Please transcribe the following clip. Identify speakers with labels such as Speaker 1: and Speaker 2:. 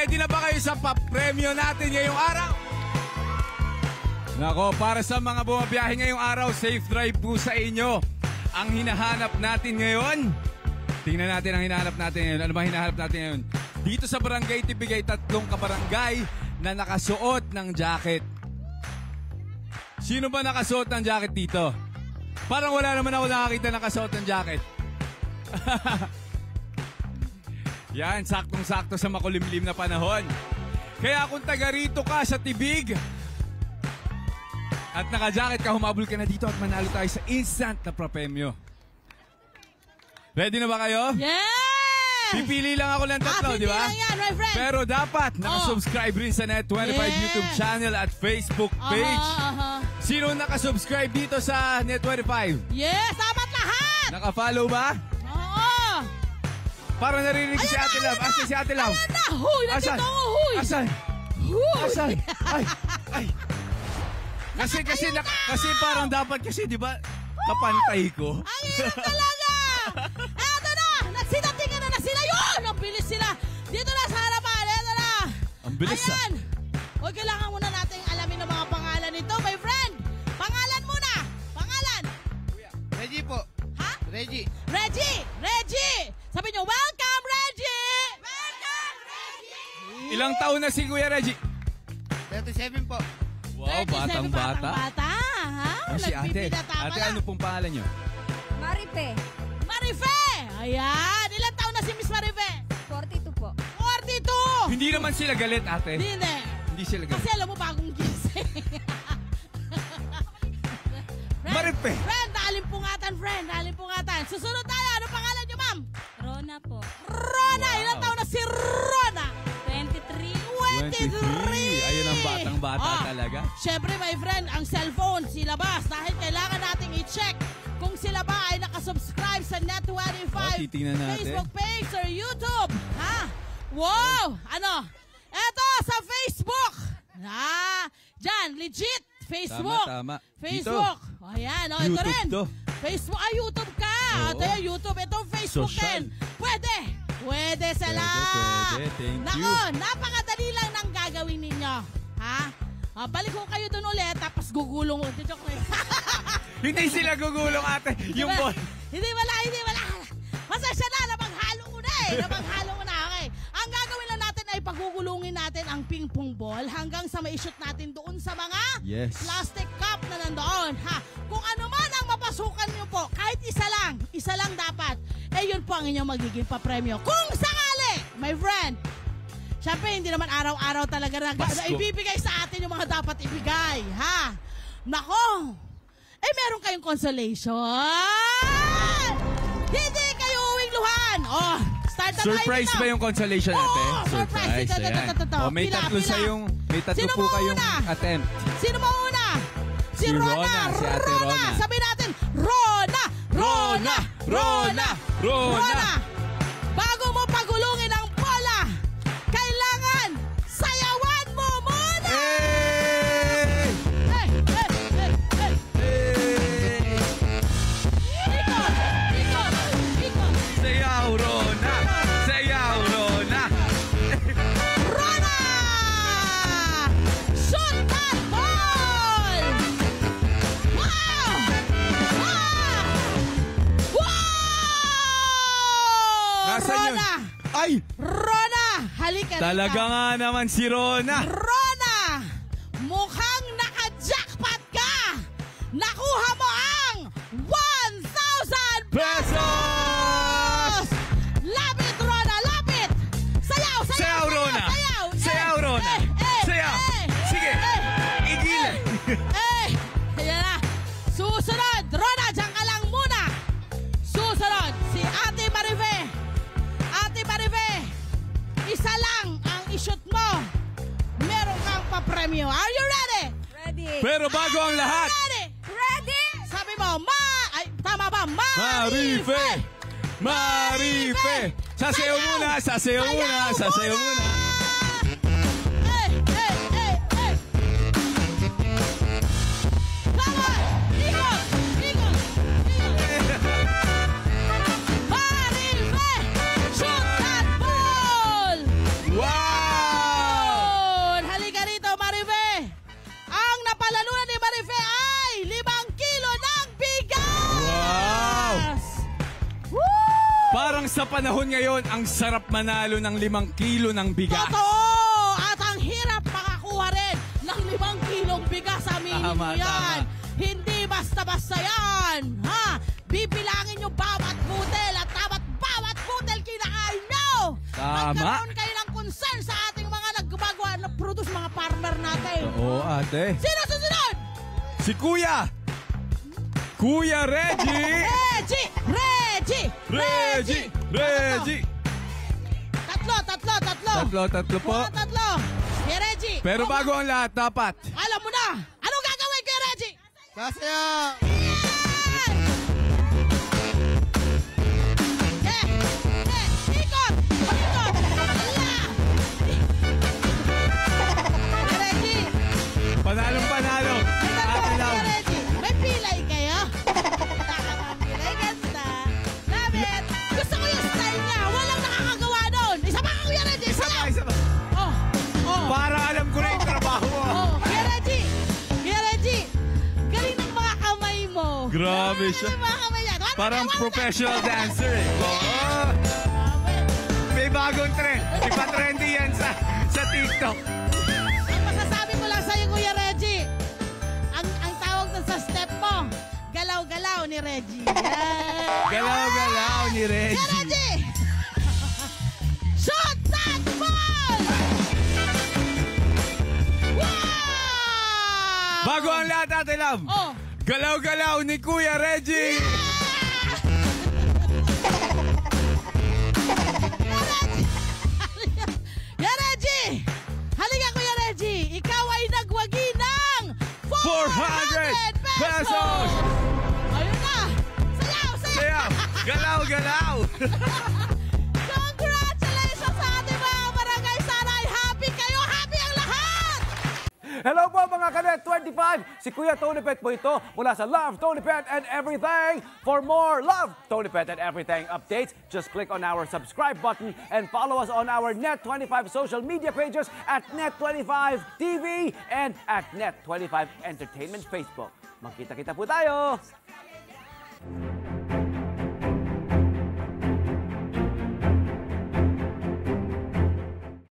Speaker 1: Ready na ba kayo sa papremyo natin ngayong araw? Nako, para sa mga bumabiyahe ngayong araw, safe drive po sa inyo. Ang hinahanap natin ngayon, tingnan natin ang hinahanap natin ngayon. Ano ba hinahanap natin ngayon? Dito sa Barangay Tibigay, 3 kabarangay na nakasuot ng jacket. Sino ba nakasuot ng jacket dito? Parang wala naman ako nakakita nakasuot ng jacket. Yan, saktong-sakto sa makulimlim na panahon. Kaya kung taga rito ka sa Tibig at naka-jacket ka, humabol ka na dito at manalo tayo sa instant na papremyo. Ready na ba kayo?
Speaker 2: Yes!
Speaker 1: Pipili lang ako ng 3, di ba?
Speaker 2: Yan, my friend.
Speaker 1: Pero dapat nakasubscribe rin sa Net25 YouTube channel at Facebook page. Sino nakasubscribe dito sa Net25?
Speaker 2: Yes, dapat lahat!
Speaker 1: Naka-follow ba?
Speaker 2: Oo!
Speaker 1: Parang narinig si Ate Love. Asan si Ate Love?
Speaker 2: Ayan na! Huy! Nandito ako! Huy!
Speaker 1: Asan?
Speaker 2: Huy!
Speaker 1: Asan? Ay! Kasi parang dapat kasi, di ba, kapantay ko.
Speaker 2: Ang hirap talaga! Eto na! Nagsinatingan na sila yun! Ang bilis sila! Dito na sa harapan! Eto na!
Speaker 1: Ang bilis.
Speaker 2: Ayan! Huwag kailangan muna natin alamin ang mga pangalan nito, my friend! Pangalan muna! Pangalan!
Speaker 3: Reggie po.
Speaker 2: Ha?
Speaker 3: Reggie.
Speaker 2: Reggie! Reggie! Sabi nyo, welcome, Reggie! Welcome, Reggie!
Speaker 1: Ilang taon na si Kuya Reggie?
Speaker 3: 37 po.
Speaker 1: Wow,
Speaker 2: 37,
Speaker 1: batang-bata.
Speaker 2: Bata, ha?
Speaker 1: Si Ate.
Speaker 2: Nagbibidata
Speaker 1: Ate,
Speaker 2: pala.
Speaker 1: ano pong pangalan nyo?
Speaker 4: Marife,
Speaker 2: Marife! Ayan! Ilang taon na si Miss Marife?
Speaker 4: 42 po.
Speaker 2: 42!
Speaker 1: Hindi naman sila galit, Ate. Hindi sila galit.
Speaker 2: Kasi alam mo, bagong gising.
Speaker 1: Marife!
Speaker 2: Friend, dalimpungatan. Susunod tayo. Ano pangalan nyo, ma'am?
Speaker 4: Rona po.
Speaker 2: Rona!
Speaker 1: Wow.
Speaker 2: Ilang taon na si Rona?
Speaker 4: 23.
Speaker 1: 23. Ayun ang batang-bata talaga.
Speaker 2: Siyempre, my friend, ang cellphone, silabas. Dahil kailangan nating i-check kung sila ba ay nakasubscribe sa Net25
Speaker 1: titingnan natin.
Speaker 2: Facebook page or YouTube. Ha? Wow! Ano? Eto, sa Facebook. Diyan, legit. Facebook.
Speaker 1: Tama.
Speaker 2: Facebook. O, ayan. O, ito
Speaker 1: YouTube
Speaker 2: rin.
Speaker 1: to.
Speaker 2: Facebook. YouTube ka.
Speaker 1: Oo.
Speaker 2: Ito yung YouTube. Ito Facebook
Speaker 1: Social.
Speaker 2: din. Pwede sila.
Speaker 1: Pwede. Thank you.
Speaker 2: Nako, napakadali lang ng gagawin ninyo. Ha? Balik ko kayo dun ulit, tapos gugulong. Joke lang.
Speaker 1: Hindi sila gugulong, Ate. Yung
Speaker 2: Diba?
Speaker 1: ball.
Speaker 2: Hindi wala. Masasya na, napaghalo ko na eh. Okay. Ang gagawin lang natin ay pagugulungin natin ang ping-pong ball hanggang sa ma-shoot natin doon sa mga plastic cup na nandoon. Ha? Kung ano man ang mapasukan nyo po, kahit isa lang dapat, yun po ang inyong magiging papremyo. Kung sakali, my friend, syempre hindi naman araw-araw talaga na ibibigay sa atin yung mga dapat ibigay. Ha? Nako! Meron kayong consolation! Hindi kayo uwing luhan! Oh, start na
Speaker 1: Surprise ba yung consolation natin?
Speaker 2: Oo, surprise. Ito.
Speaker 1: O, may tatlo
Speaker 2: Sino
Speaker 1: po
Speaker 2: mo
Speaker 1: kayong
Speaker 2: una?
Speaker 1: attempt.
Speaker 2: Sino mo una? Si Rona.
Speaker 1: Si Ate Rona.
Speaker 2: Sabi natin, Rona! Bago mo pagulungin ang bola, kailangan sayawan mo muna!
Speaker 1: Hey!
Speaker 2: Ikot!
Speaker 1: Sayaw, Rona!
Speaker 2: Rona! Shoot that ball! Wow!
Speaker 1: Nasaan yun?
Speaker 2: Rona!
Speaker 1: Ay!
Speaker 2: Rona! Halika
Speaker 1: Talaga nga naman si Rona!
Speaker 2: Rona! Mukhang naka-jackpot ka! Nakuha mo ang 1,000
Speaker 1: Pesos!
Speaker 2: Lapit, Rona! Lapit! Sayaw,
Speaker 1: Rona! Sayaw, Rona! Sayaw! Sige! Igil!
Speaker 2: Ayan na! Susunod! Rona, dyan ka lang muna! Susunod! Si Ate Marife! Isa lang ang i-shoot mo! Meron kang papremyo. Are you ready?
Speaker 4: Ready.
Speaker 1: Pero bago ang lahat,
Speaker 2: Ready? Sabi mo, tama ba?
Speaker 1: Marife! Sasayaw muna!
Speaker 2: Come on! Ikot! Marife! Shoot that ball!
Speaker 1: Wow! Sa panahon ngayon, ang sarap manalo ng 5 kilo ng bigas.
Speaker 2: Totoo! At ang hirap makakuha rin ng 5 kilong bigas. Aminin
Speaker 1: Tama,
Speaker 2: nyo yan.
Speaker 1: tama.
Speaker 2: Hindi basta-basta yan. Ha? Bibilangin nyo bawat butel at bawat butel kinakain nyo.
Speaker 1: Tama.
Speaker 2: Magkaroon kayo ng concern sa ating mga naggumagawa na produce, mga farmer natin.
Speaker 1: Oo, ate.
Speaker 2: Sino susunod?
Speaker 1: Si Kuya! Kuya Reggie!
Speaker 2: Reggie! Reggie!
Speaker 1: Reggie! Reggie!
Speaker 2: Tatlo po.
Speaker 1: Mga
Speaker 2: tatlo. Kaya Reggie.
Speaker 1: Pero bago ang lahat, dapat.
Speaker 2: Alam mo na. Anong gagawin kay Reggie?
Speaker 3: Kasya!
Speaker 2: Ikot! Ikot! Ala! Kaya Reggie.
Speaker 1: Panalong panalo. Ate Lam.
Speaker 2: Kaya Reggie. May pilay kayo? Pilay ganda. Love it. Gusto ko yung style niya. Walang nakakagawa doon. Isa pa Kuya Reggie. Isa lang.
Speaker 1: Isa ba?
Speaker 2: Oh. Oh.
Speaker 1: Para alam ko na yung trabaho mo.
Speaker 2: Oh, Kuya Reggie! Kuya Reggie! Galing ng mga kamay mo.
Speaker 1: Grabe siya.
Speaker 2: Galing ng mga kamay yan.
Speaker 1: Parang professional dancer eh. Oo. May bagong trend. Ipa-trendy yan sa TikTok.
Speaker 2: Ang masasabi ko lang sa'yo, Kuya Reggie, ang tawag dun sa step mo, galaw-galaw ni Reggie. Yan.
Speaker 1: Galaw-galaw ni
Speaker 2: Kuya
Speaker 1: Reggie.
Speaker 2: Reggie! Shoot that ball! Wow!
Speaker 1: Bago ang lahat, Ate Lam.
Speaker 2: Oh.
Speaker 1: Galaw-galaw ni Kuya Reggie.
Speaker 2: Kuya Reggie! Halika Kuya Reggie! Ikaw ay nagwagi ng 400 pesos! Ayun na! Sayaw! Sayaw!
Speaker 1: Sayaw. Galaw-galaw.
Speaker 2: Congratulations sa ating mga barangay! Sana ay happy kayo! Happy ang lahat!
Speaker 5: Hello po mga Kanet 25! Si Kuya Tony Pet po ito mula sa Love, Tony Pet and Everything. For more Love, Tony Pet and Everything updates, just click on our subscribe button and follow us on our Net25 social media pages at Net25 TV and at Net25 Entertainment Facebook. Magkita-kita po tayo!